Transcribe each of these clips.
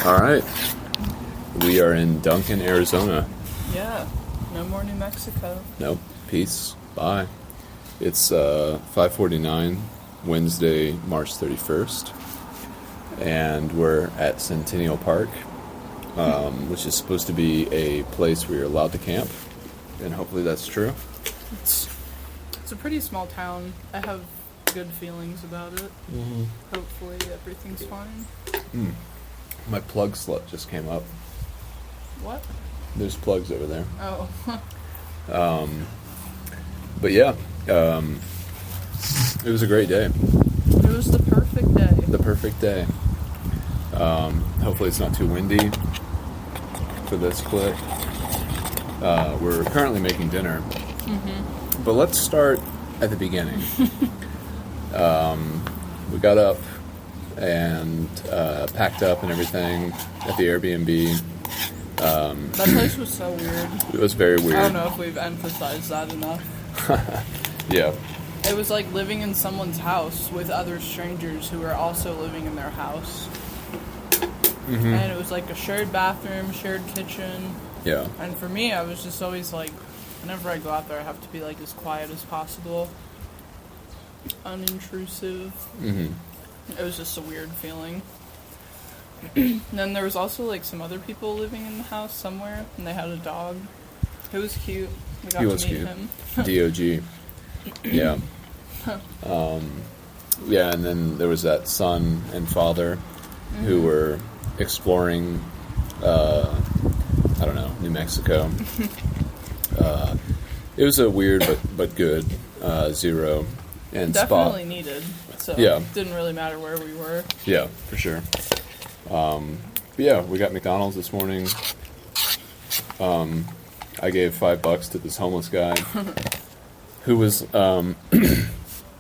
All right. We are in Duncan, Arizona. Yeah. No more New Mexico. Nope. Peace. Bye. It's 5:49, Wednesday, March 31st. And we're at Centennial Park, which is supposed to be a place where you're allowed to camp. And hopefully that's true. It's a pretty small town. I have good feelings about it. Mm-hmm. Hopefully everything's fine. My plug slut just came up. What? There's plugs over there. Oh. But yeah, it was a great day. It was the perfect day. The perfect day. Hopefully it's not too windy for this clip. We're currently making dinner. Mm-hmm. But let's start at the beginning. We got up and packed up and everything at the Airbnb. That place was so weird. It was very weird. I don't know if we've emphasized that enough. Yeah. It was like living in someone's house with other strangers who were also living in their house. Mm-hmm. And it was like a shared bathroom, shared kitchen. Yeah. And for me, I was just always like, whenever I go out there, I have to be like as quiet as possible. Unintrusive. Mm-hmm. It was just a weird feeling. And then there was also like some other people living in the house somewhere, and they had a dog. It was cute. We got to meet him. DOG. Yeah. Yeah, and then there was that son and father who were exploring, I don't know, New Mexico. It was a weird but good zero and Definitely spot. needed. So Yeah. it didn't really matter where we were. Yeah, for sure. But yeah, we got McDonald's this morning. I gave $5 to this homeless guy who was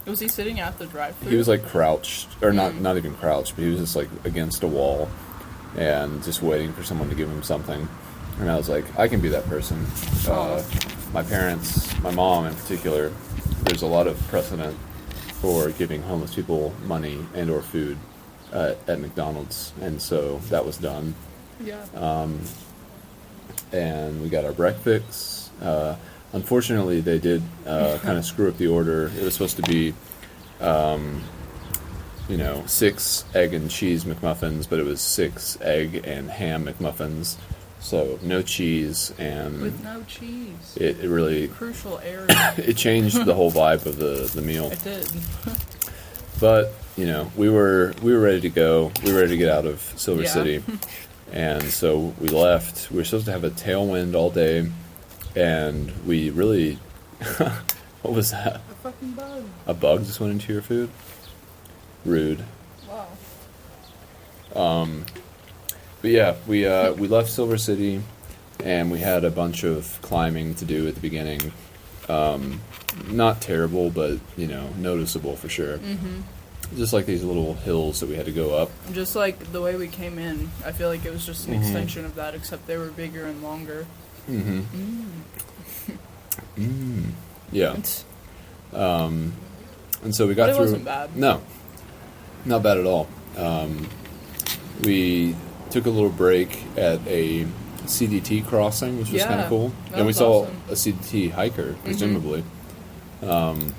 Was he sitting at the drive-thru? he was like crouched, or not even crouched, but he was just like against a wall and just waiting for someone to give him something. And I was like, I can be that person. My parents, my mom in particular, there's a lot of precedent for giving homeless people money and or food at McDonald's, and so that was done. Yeah. And we got our breakfast. Unfortunately, they did kind of screw up the order. It was supposed to be, 6 egg and cheese McMuffins, but it was 6 egg and ham McMuffins. So no cheese, and With no cheese. it really Crucial area. it changed the whole vibe of the meal. It did. But we were ready to go. We were ready to get out of Silver Yeah. City, and so we left. We were supposed to have a tailwind all day, and we really what was that? A fucking bug. A bug just went into your food? Rude. Wow. But yeah, we left Silver City, and we had a bunch of climbing to do at the beginning. Not terrible, but noticeable for sure. Mm-hmm. Just like these little hills that we had to go up. Just like the way we came in, I feel like it was just an extension of that, except they were bigger and longer. Mm-hmm. Yeah. And so we got But it through. wasn't bad. No, not bad at all. We took a little break at a CDT crossing, which was kind of cool, that and we was saw awesome. a CDT hiker, presumably, and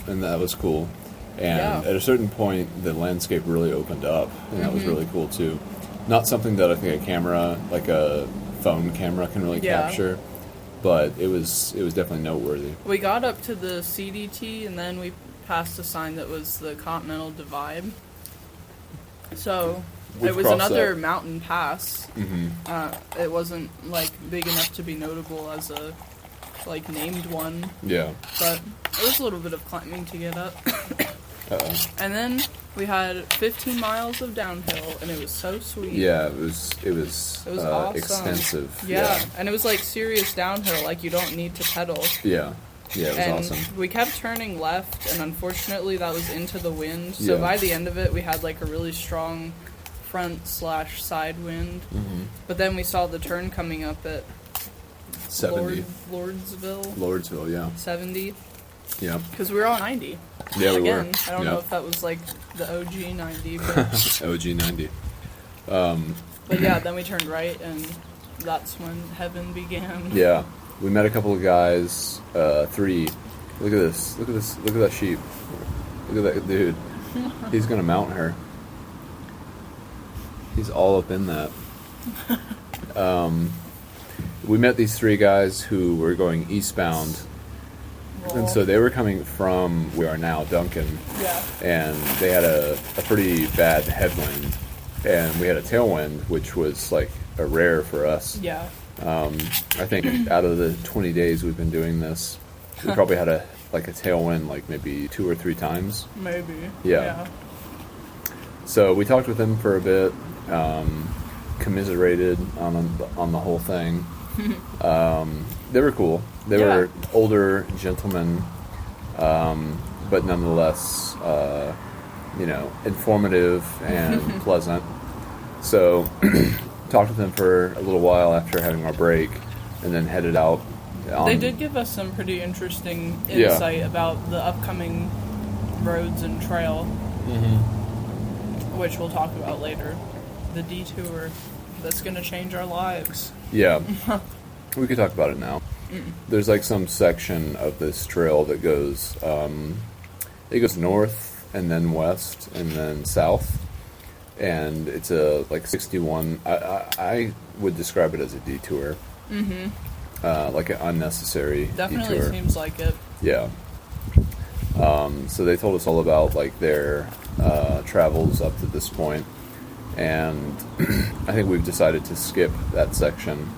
that was cool. And at a certain point, the landscape really opened up, and that was really cool too. Not something that I think a camera, like a phone camera, can really capture, but it was definitely noteworthy. We got up to the CDT, and then we passed a sign that was the Continental Divide. So We've it was crossed another that. mountain pass. Mm-hmm. It wasn't like big enough to be notable as a named one, Yeah. but it was a little bit of climbing to get up. Uh-oh. And then we had 15 miles of downhill, and it was so sweet. Yeah, it was awesome. extensive. Yeah, and it was like serious downhill, like you don't need to pedal. Yeah, it was And awesome. we kept turning left, and unfortunately that was into the wind. So Yeah. by the end of it, we had like a really strong front/side wind. Mm-hmm. But then we saw the turn coming up at 70. Lordsville, yeah. 70. Yeah. Because we were on 90. Yeah, we Again, were. I don't Yeah. know if that was like the OG 90, but OG 90. But yeah, then we turned right, and that's when heaven began. Yeah, we met a couple of guys. 3. Look at this. Look at this. Look at that sheep. Look at that dude. He's gonna mount her. He's all up in that. We met these 3 guys who were going eastbound. And so they were coming from where we are now, Duncan. Yeah. And they had a pretty bad headwind. And we had a tailwind, which was like a rare for us. Yeah. I think out of the 20 days we've been doing this, we probably had a tailwind like maybe 2 or 3 times. Maybe. Yeah. So we talked with them for a bit, commiserated on the whole thing. They were cool. They were older gentlemen, but nonetheless, informative and pleasant. So, talked with them for a little while after having our break, and then headed out. They did give us some pretty interesting insight about the upcoming roads and trail, which we'll talk about later. The detour that's going to change our lives. Yeah. We could talk about it now. There's like some section of this trail that goes, it goes north and then west and then south, and it's a 61. I would describe it as a detour, like an unnecessary Definitely detour. Seems like it. Yeah. So they told us all about like their travels up to this point, and I think we've decided to skip that section.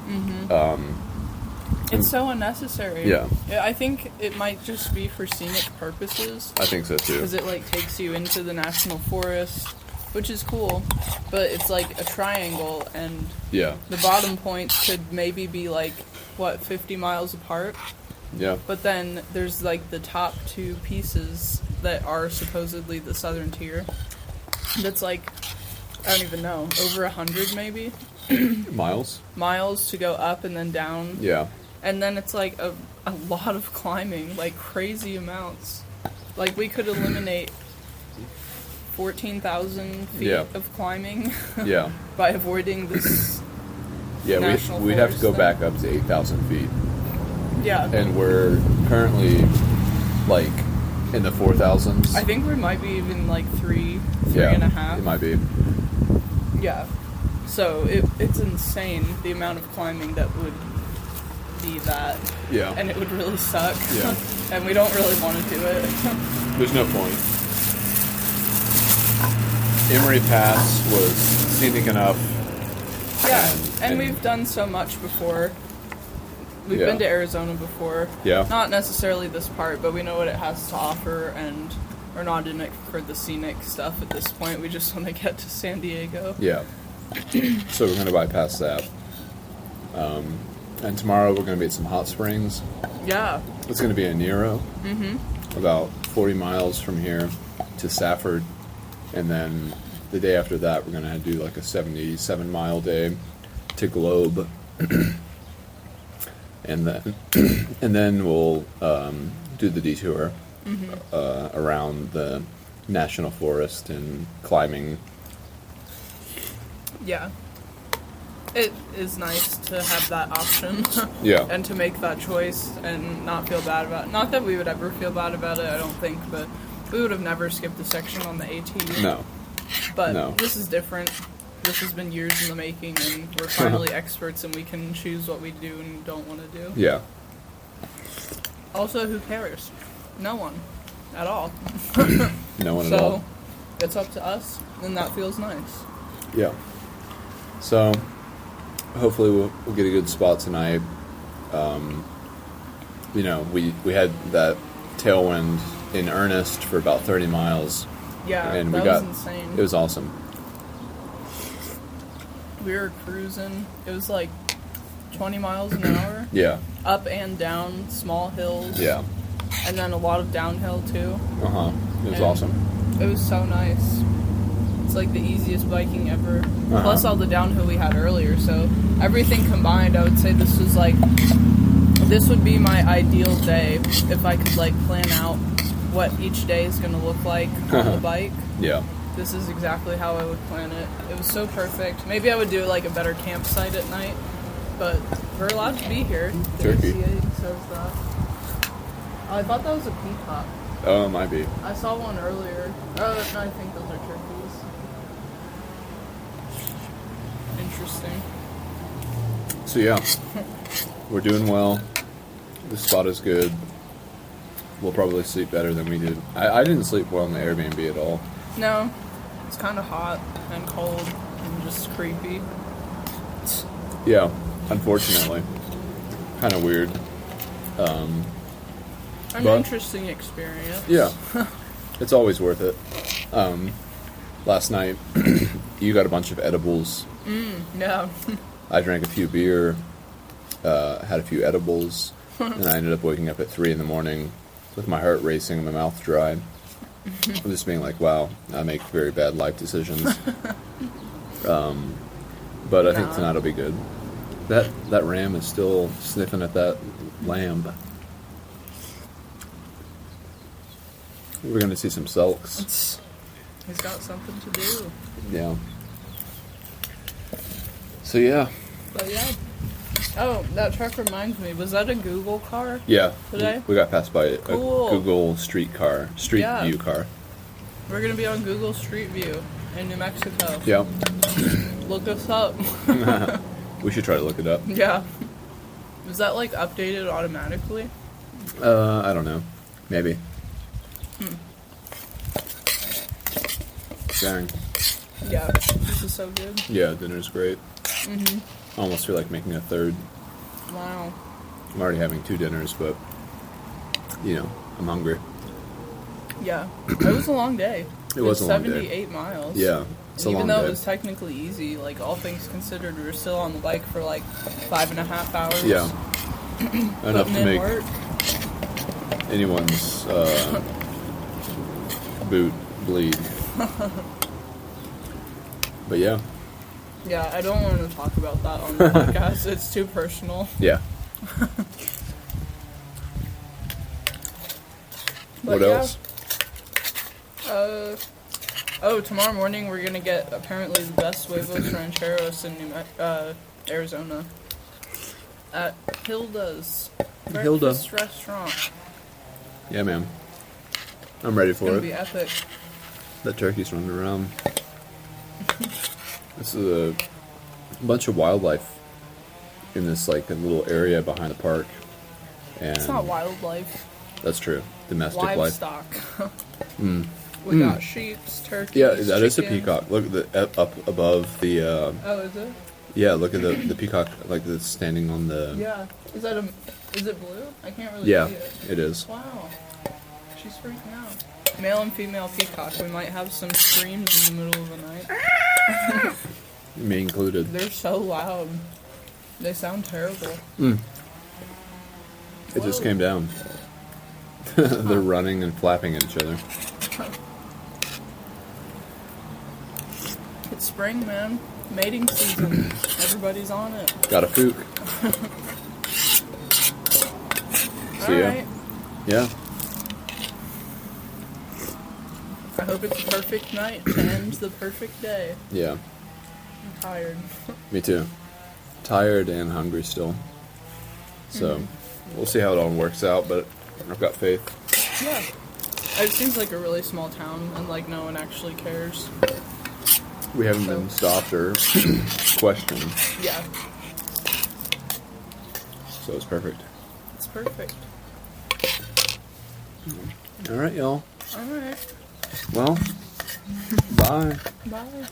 It's so unnecessary. Yeah. I think it might just be for scenic purposes. I think so too. Because it takes you into the national forest, which is cool, but it's like a triangle, and Yeah. the bottom points could maybe be 50 miles apart. Yeah. But then there's the top 2 pieces that are supposedly the southern tier. That's I don't even know, over 100 maybe miles to go up and then down. Yeah. And then it's a lot of climbing, crazy amounts. We could eliminate 14,000 feet of climbing Yeah. by avoiding this. Yeah, national we'd have to forest go thing. back up to 8,000 feet. Yeah. And we're currently in the 4,000s. I think we might be even three Yeah, and a half. it might be. Yeah. So it's insane the amount of climbing that would be that. Yeah. And it would really suck. Yeah. And we don't really want to do it. There's no point. Emery Pass was scenic enough. Yeah. And and- we've done so much before. We've Yeah. been to Arizona before. Yeah. Not necessarily this part, but we know what it has to offer, and we're not in it for the scenic stuff at this point. We just want to get to San Diego. Yeah. So we're going to bypass that. And tomorrow we're going to be at some hot springs. Yeah. It's going to be in Nero. About 40 miles from here to Safford. And then the day after that, we're going to do a 77-mile day to Globe. And then we'll do the detour around the national forest and climbing. Yeah. It is nice to have that option. Yeah. And to make that choice and not feel bad about it. Not that we would ever feel bad about it, I don't think, but we would have never skipped a section on the AT. No. But No. this is different. This has been years in the making, and we're finally experts, and we can choose what we do and don't want to do. Yeah. Also, who cares? No one. At all. No one at all. So, it's up to us, and that feels nice. Yeah. So, hopefully we'll get a good spot tonight. We had that tailwind in earnest for about 30 miles. Yeah, And that we got, was insane. It was awesome. We were cruising. It was 20 miles an hour. Yeah. Up and down, small hills. Yeah. And then a lot of downhill, too. Uh-huh. It was And awesome. It was so nice. It's the easiest biking ever. Uh-huh. Plus all the downhill we had earlier. So everything combined, I would say this was this would be my ideal day if I could plan out what each day is going to look like on the bike. Yeah. this is exactly how I would plan it. It was so perfect. Maybe I would do like a better campsite at night, but we're allowed to be here. Turkey. The says that. Oh, I thought that was a peacock. Oh, it might be. I saw one earlier. Oh, no, I think those are turkeys. Interesting. So yeah, we're doing well. The spot is good. We'll probably sleep better than we did. I didn't sleep well in the Airbnb at all. No, it's kind of hot and cold and just creepy. Yeah, unfortunately. Kind of weird. An but, interesting experience. Yeah, it's always worth it. Last night, you got a bunch of edibles. Yeah. I drank a few beer, had a few edibles, and I ended up waking up at 3 in the morning with my heart racing and my mouth dry. I'm just being like, wow, I make very bad life decisions. But I think tonight will be good. That ram is still sniffing at that lamb. We're going to see some selks. He's got something to do. Yeah. So yeah. But yeah. Oh, that truck reminds me. Was that a Google car? Yeah. Today? We got passed by Cool. a Google Street View car. We're going to be on Google Street View in New Mexico. Yeah. Look us up. We should try to look it up. Yeah. Is that like updated automatically? I don't know. Maybe. Dang. Yeah. This is so good. Yeah, dinner's great. I almost feel like making a third. Wow. I'm already having 2 dinners, but, you know, I'm hungry. Yeah. It was a long day. It was a long day. 78 miles. Yeah, it's a long even day. though it was technically easy, like all things considered, we were still on the bike for like 5.5 hours. Yeah. Enough Putting to in make work. anyone's boot bleed. But yeah. Yeah, I don't want to talk about that on the podcast. It's too personal. Yeah. But what else? Tomorrow morning we're gonna get apparently the best huevos rancheros in Arizona at Hilda's breakfast restaurant. Yeah, man. I'm ready It's for gonna it. be epic. That turkey's running around. This is a bunch of wildlife in this like a little area behind the park. And It's not wildlife. That's true. Domestic Livestock. life. We got sheep, turkeys. Yeah, that is a chickens. peacock. Look at the up above the. Oh, is it? Yeah, look at the peacock like that's standing on the. Yeah. Is it blue? I can't really Yeah, see it. it is. Wow. She's freaking out. Male and female peacock. We might have some screams in the middle of the night. Me included. They're so loud. They sound terrible. It just came down. They're running and flapping at each other. It's spring, man. Mating season. Everybody's on it. Got a fook. So Alright. yeah. I hope it's a perfect night to end the perfect day. Yeah. I'm tired. Me too. Tired and hungry still. So we'll see how it all works out, but I've got faith. Yeah. It seems like a really small town and like no one actually cares. We haven't been stopped or questioned, Yeah. so it's perfect. It's perfect. All right, y'all. Alright. Well, bye. Bye.